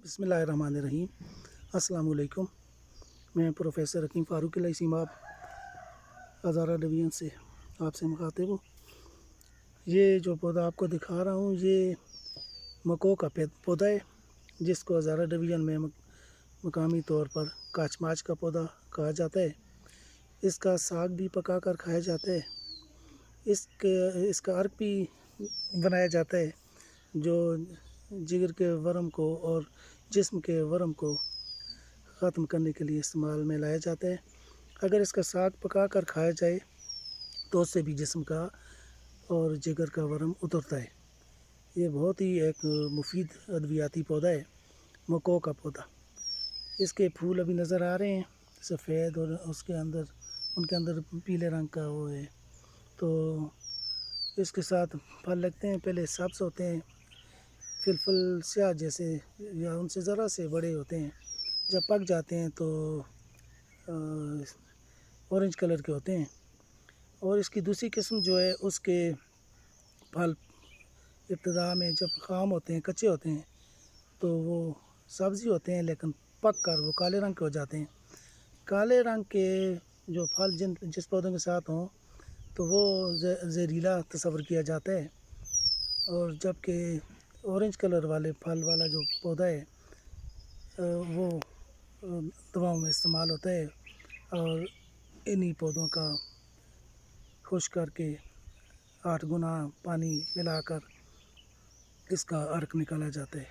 बिस्मिल्लाहिर्रहमानिर्रहीम। अस्सलाम वालेकुम। मैं प्रोफेसर हकीम फ़ारूक सीमाब हज़ारा डिवीज़न से आपसे मुखातिब हूँ। ये जो पौधा आपको दिखा रहा हूँ ये मको का पौधा है, जिसको हज़ारा डिवीज़न में मकामी तौर पर काचमाच का पौधा कहा जाता है। इसका साग भी पका कर खाया जाता है। इसका अर्क भी बनाया जाता है, जो जिगर के वर्म को और जिस्म के वर्म को ख़त्म करने के लिए इस्तेमाल में लाया जाता है। अगर इसका साग पका कर खाया जाए तो उससे भी जिस्म का और जिगर का वर्म उतरता है। ये बहुत ही एक मुफीद अद्वियाती पौधा है, मको का पौधा। इसके फूल अभी नज़र आ रहे हैं सफ़ेद, और उनके अंदर पीले रंग का वो है। तो इसके साथ फल लगते हैं, पहले सब्ज़ होते हैं, फिर फल स्याह जैसे या उनसे ज़रा से बड़े होते हैं। जब पक जाते हैं तो ऑरेंज कलर के होते हैं। और इसकी दूसरी किस्म जो है, उसके फल इब्तिदा में जब ख़ाम होते हैं, कच्चे होते हैं, तो वो सब्ज़ी होते हैं, लेकिन पक कर वो काले रंग के हो जाते हैं। काले रंग के जो फल जिस पौधे के साथ हों तो वो जहरीला तस्वर किया जाता है। और जबकि ऑरेंज कलर वाले फल वाला जो पौधा है वो दवाओं में इस्तेमाल होता है, और इन्हीं पौधों का खुश्क करके 8 गुना पानी मिलाकर इसका अर्क निकाला जाता है।